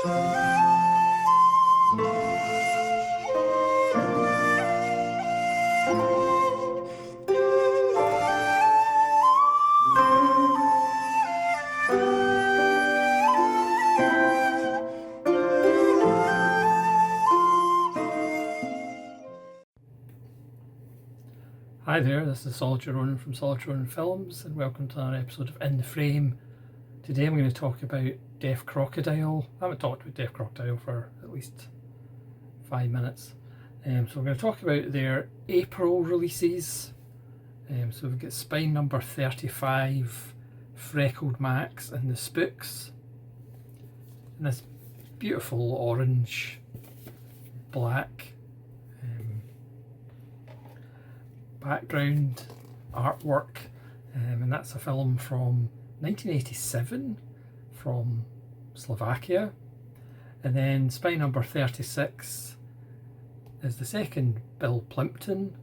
Hi there, this is Solitary Ronin from Solitary Ronin Films, and welcome to another episode of In the Frame. Today I'm going to talk about Deaf Crocodile. I haven't talked about Deaf Crocodile for at least 5 minutes. So we're going to talk about their April releases. So we've got Spine number 35, Freckled Max and the Spooks. And this beautiful orange, black background artwork, and that's a film from 1987 from Slovakia. And then Spy number 36 is the second Bill Plympton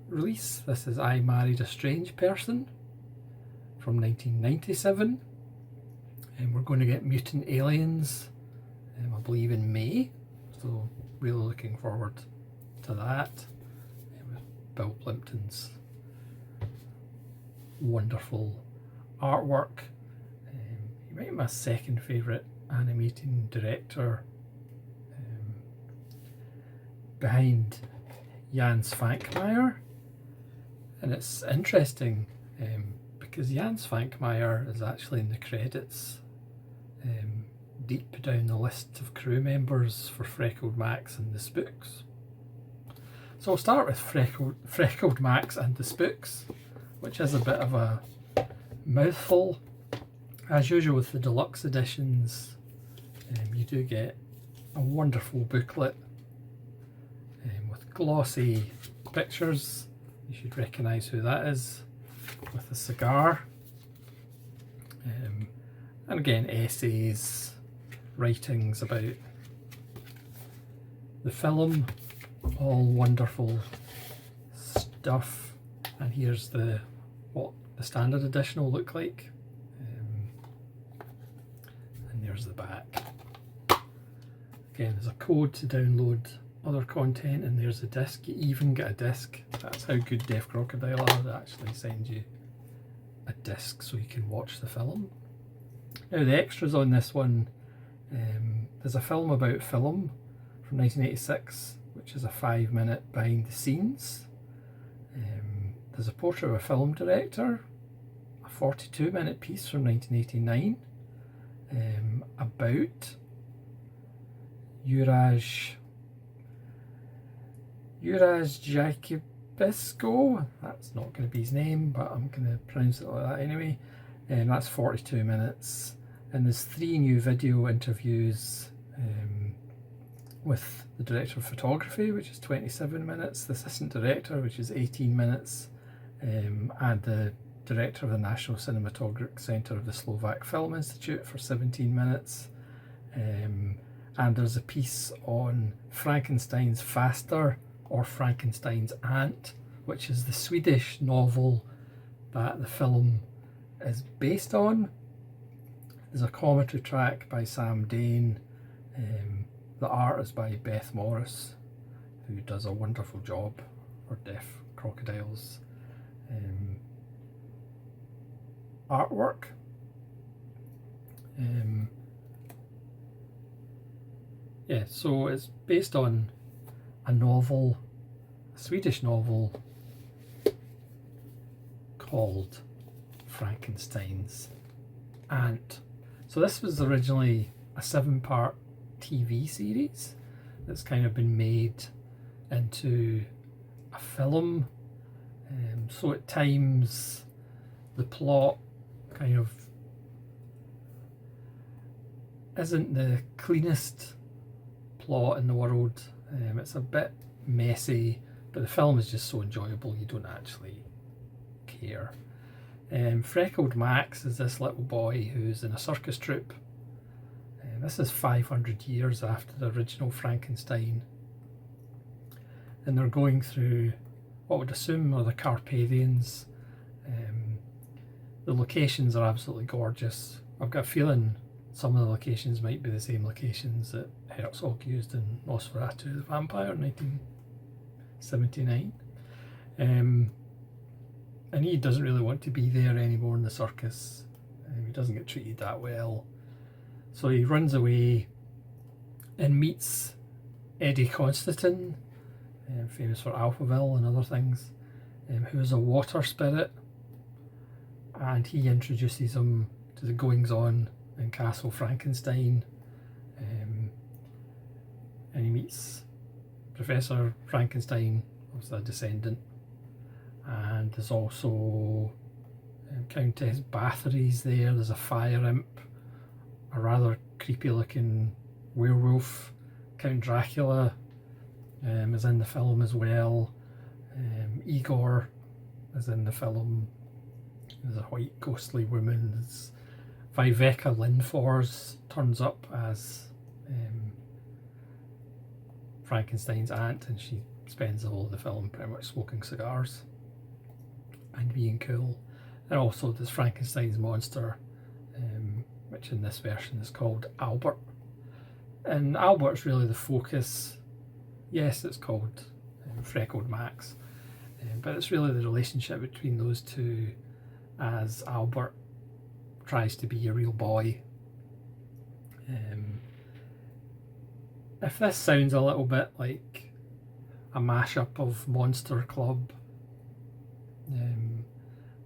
release. This is I Married a Strange Person from 1997, and we're going to get Mutant Aliens, I believe in May, so really looking forward to that. Bill Plympton's wonderful artwork. He might be my second favourite animating director, behind Jan Svankmajer. And it's interesting because Jan Svankmajer is actually in the credits, deep down the list of crew members for Freckled Max and the Spooks. So I'll start with Freckled Max and the Spooks, which is a bit of a mouthful. As usual with the deluxe editions, you do get a wonderful booklet with glossy pictures. You should recognise who that is, with a cigar. And again, essays, writings about the film. All wonderful stuff. And here's what the standard edition will look like, and there's the back. Again, there's a code to download other content, and there's a disc. You even get a disc. That's how good Deaf Crocodile are. They actually send you a disc so you can watch the film. Now the extras on this one, there's a film about film from 1986, which is a 5-minute behind the scenes. There's a portrait of a film director, a 42-minute piece from 1989, about Juraj Jakubisko. That's not going to be his name, but I'm going to pronounce it like that anyway. That's 42 minutes. And there's 3 new video interviews with the director of photography, which is 27 minutes, the assistant director, which is 18 minutes, and the director of the National Cinematographic Centre of the Slovak Film Institute for 17 minutes. And there's a piece on Frankenstein's Faster, or Frankenstein's Aunt, which is the Swedish novel that the film is based on. There's a commentary track by Sam Dane. The art is by Beth Morris, who does a wonderful job for Deaf Crocodile's artwork. Yeah, so it's based on a novel, a Swedish novel called Frankenstein's Aunt. So this was originally a 7-part TV series that's kind of been made into a film. So at times the plot kind of isn't the cleanest plot in the world. It's a bit messy, but the film is just so enjoyable you don't actually care. Freckled Max is this little boy who's in a circus troupe. This is 500 years after the original Frankenstein, and they're going through what I would assume are the Carpathians. The locations are absolutely gorgeous. I've got a feeling Some of the locations might be the same locations that Herzog used in Nosferatu the Vampire in 1979. And he doesn't really want to be there anymore in the circus. He doesn't get treated that well. So he runs away and meets Eddie Constantine, famous for Alphaville and other things, who is a water spirit, and he introduces him to the goings-on in Castle Frankenstein, and he meets Professor Frankenstein, obviously a descendant, and there's also Countess Bathory's there. There's a fire imp, a rather creepy looking werewolf. Count Dracula is in the film as well. Igor is in the film. There's a white ghostly woman. There's Viveka Lindfors turns up as Frankenstein's aunt, and she spends the whole of the film pretty much smoking cigars and being cool. And also there's Frankenstein's monster, which in this version is called Albert. And Albert's really the focus. Yes, it's called Freckled Max, but it's really the relationship between those two as Albert tries to be a real boy. If this sounds a little bit like a mashup of Monster Club,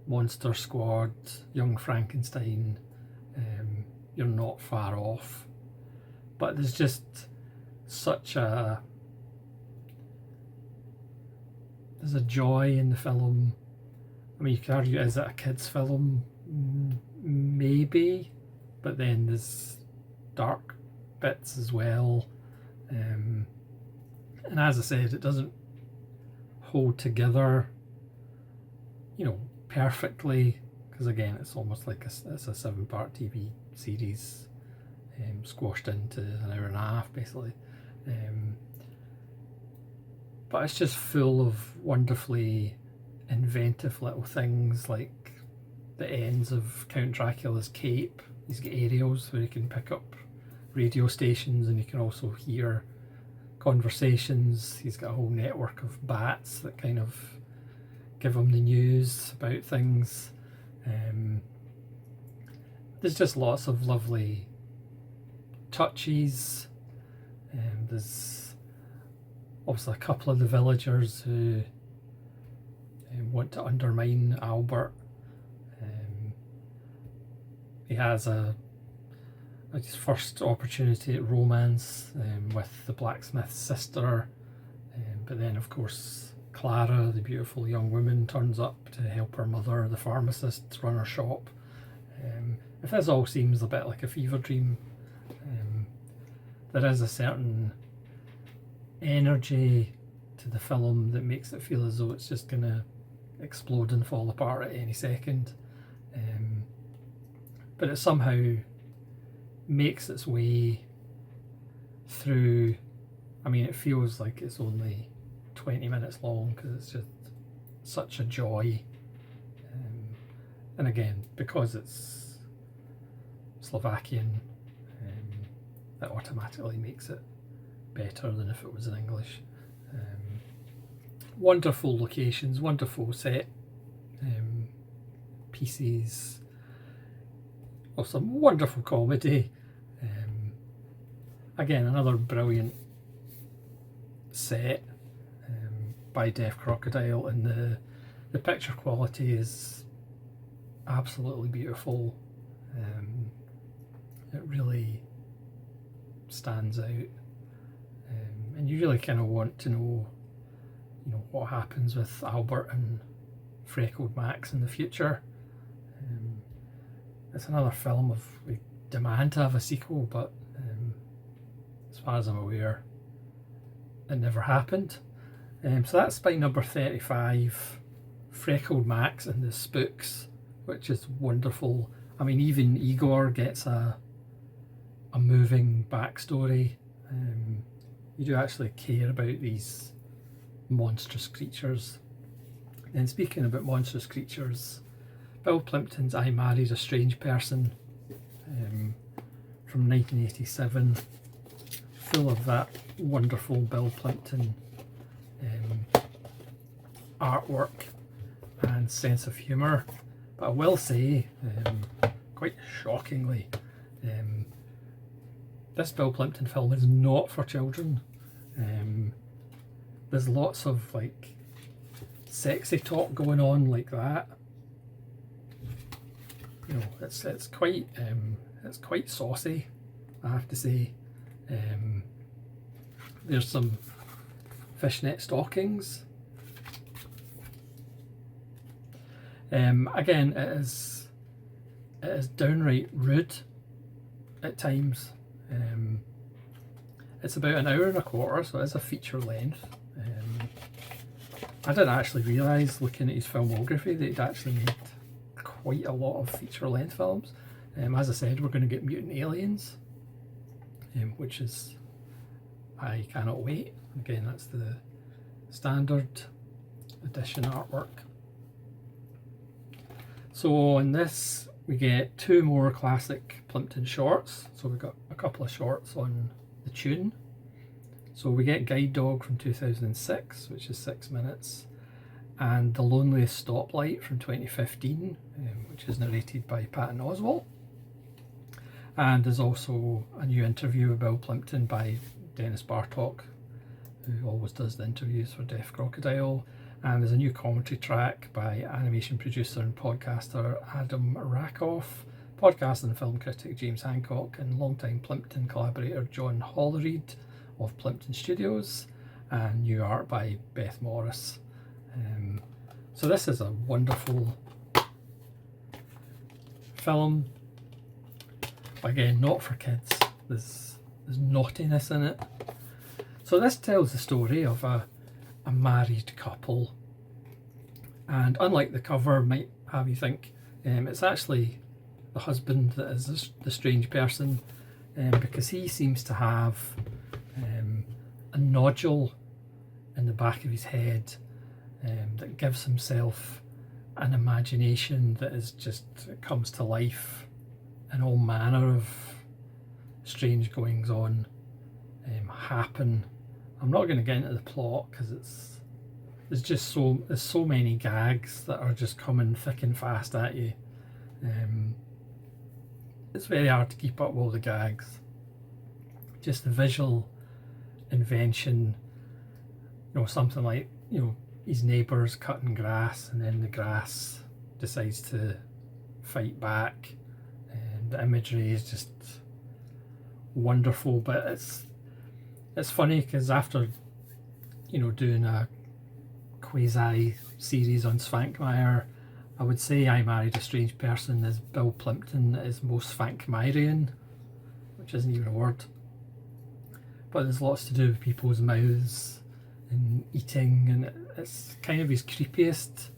Monster Squad, Young Frankenstein, you're not far off. But there's just such a joy in the film. I mean, you could argue, is it a kid's film? Maybe, but then there's dark bits as well. And as I said, it doesn't hold together, perfectly, because again, it's almost like it's a 7-part TV series squashed into an hour and a half, basically. But it's just full of wonderfully inventive little things, like the ends of Count Dracula's cape. He's got aerials where he can pick up radio stations, and you can also hear conversations. He's got a whole network of bats that kind of give him the news about things. There's just lots of lovely touches. There's obviously a couple of the villagers who want to undermine Albert. He has his first opportunity at romance with the blacksmith's sister, but then of course Clara, the beautiful young woman, turns up to help her mother, the pharmacist, run her shop. If this all seems a bit like a fever dream, there is a certain energy to the film that makes it feel as though it's just going to explode and fall apart at any second. But it somehow makes its way through. I mean, it feels like it's only 20 minutes long because it's just such a joy. And again, because it's Slovakian, that automatically makes it better than if it was in English. Wonderful locations, wonderful set pieces, of some wonderful comedy. Again, another brilliant set by Deaf Crocodile, and the picture quality is absolutely beautiful. It really stands out, and you really kind of want to know, what happens with Albert and Freckled Max in the future. It's another film we demand to have a sequel, but as far as I'm aware, it never happened. So that's by number 35, Freckled Max and the Spooks, which is wonderful. I mean, even Igor gets a moving backstory. You do actually care about these monstrous creatures. And speaking about monstrous creatures, Bill Plympton's I Married a Strange Person from 1987, full of that wonderful Bill Plympton artwork and sense of humour. But I will say, quite shockingly, this Bill Plympton film is not for children. There's lots of like sexy talk going on like that. You know, it's quite saucy, I have to say. There's some fishnet stockings. Again, it is downright rude at times. It's about an hour and a quarter, so it's a feature length. I didn't actually realise, looking at his filmography, that he'd actually made quite a lot of feature length films. As I said, we're going to get Mutant Aliens, which is, I cannot wait. Again, that's the standard edition artwork. So in this we get two more classic Plympton shorts. So we've got a couple of shorts on the tune. So we get Guide Dog from 2006, which is 6 minutes, and The Loneliest Stoplight from 2015, which is narrated by Patton Oswalt. And there's also a new interview with Bill Plympton by Dennis Bartok, who always does the interviews for Deaf Crocodile. And there's a new commentary track by animation producer and podcaster Adam Rakoff, podcast and film critic James Hancock, and longtime Plympton collaborator John Hollereid of Plympton Studios, and new art by Beth Morris. So this is a wonderful film. Again, not for kids. There's naughtiness in it. So this tells the story of a married couple, and unlike the cover might have you think, it's actually the husband that is the strange person, because he seems to have a nodule in the back of his head that gives himself an imagination that is just, it comes to life, and all manner of strange goings on happen. I'm not going to get into the plot because there's so many gags that are just coming thick and fast at you. It's very hard to keep up with all the gags. Just the visual invention, you know, something like, you know, his neighbours cutting grass and then the grass decides to fight back, and the imagery is just wonderful. But it's funny because after, you know, doing a quasi series on Svankmajer, I would say I Married a Strange Person is Bill Plympton is most Svankmajerian, which isn't even a word. But there's lots to do with people's mouths and eating, and it's kind of his creepiest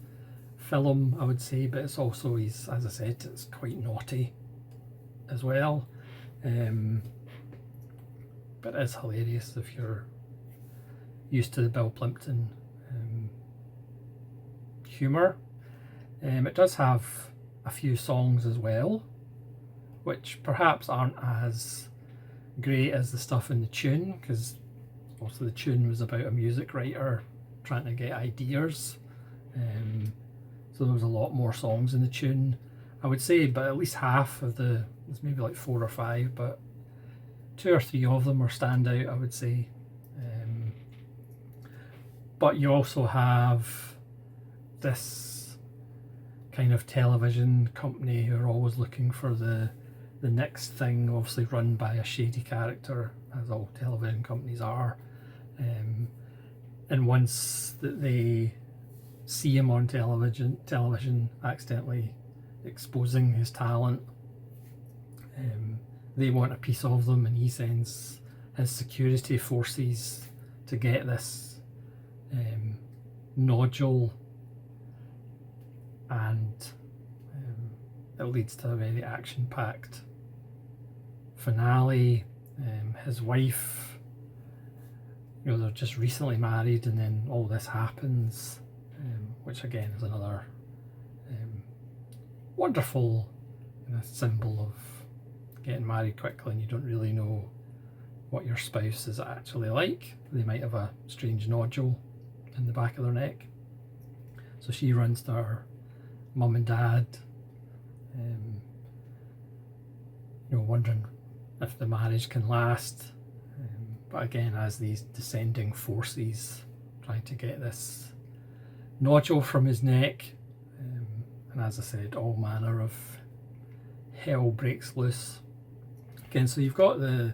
film, I would say, but it's also his, as I said, it's quite naughty as well. But it's hilarious if you're used to the Bill Plympton humour. It does have a few songs as well, which perhaps aren't as great as the stuff in the tune, because also the tune was about a music writer trying to get ideas. So there was a lot more songs in the tune, I would say, but at least half of there's maybe like 4 or 5, but 2 or 3 of them are standout, I would say. But you also have this kind of television company who are always looking for the next thing, obviously run by a shady character, as all television companies are. And once that they see him on television accidentally exposing his talent, they want a piece of them, and he sends his security forces to get this nodule, and it leads to a very action-packed finale. His wife, you know, they're just recently married, and then all this happens, which again is another wonderful symbol of, getting married quickly and you don't really know what your spouse is actually like. They might have a strange nodule in the back of their neck. So she runs to her mum and dad, you know, wondering if the marriage can last. But again, as these descending forces trying to get this nodule from his neck, and as I said, all manner of hell breaks loose. Again, so you've got the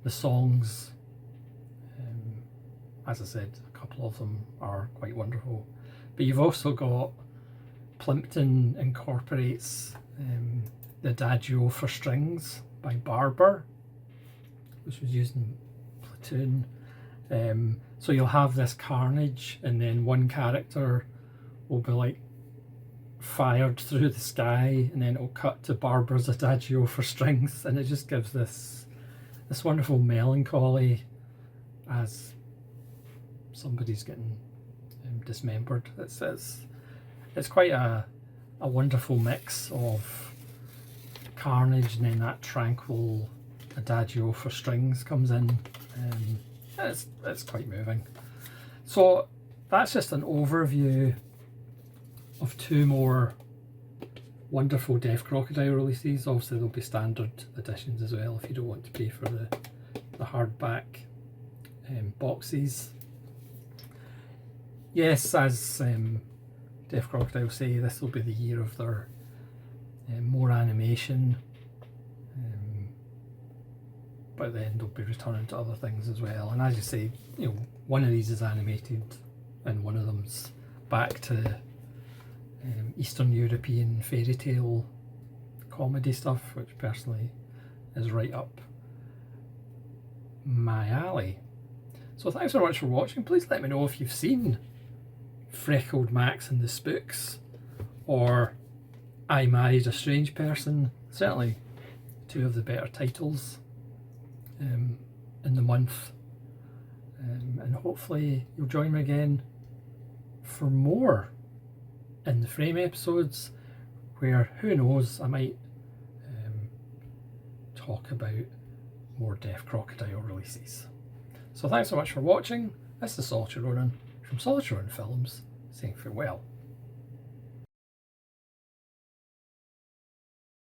songs, as I said, a couple of them are quite wonderful, but you've also got Plympton incorporates the Adagio for Strings by Barber, which was used in Platoon. So you'll have this carnage, and then one character will be like fired through the sky, and then it'll cut to Barber's Adagio for Strings, and it just gives this wonderful melancholy as somebody's getting dismembered. It's quite a wonderful mix of carnage, and then that tranquil Adagio for Strings comes in. It's quite moving. So that's just an overview of two more wonderful Deaf Crocodile releases. Obviously there'll be standard editions as well if you don't want to pay for the hardback boxes. Yes, as Deaf Crocodile say, this will be the year of their more animation, but then they'll be returning to other things as well. And as you say, you know, one of these is animated and one of them's back to Eastern European fairy tale comedy stuff, which personally is right up my alley. So thanks very much for watching. Please let me know if you've seen Freckled Max and the Spooks, or I Married a Strange Person. Certainly two of the better titles in the month, and hopefully you'll join me again for more in the Frame episodes, where, who knows, I might talk about more Deaf Crocodile releases. So thanks so much for watching. This is Solitary Ronan from Solitary Ronan Films, saying farewell.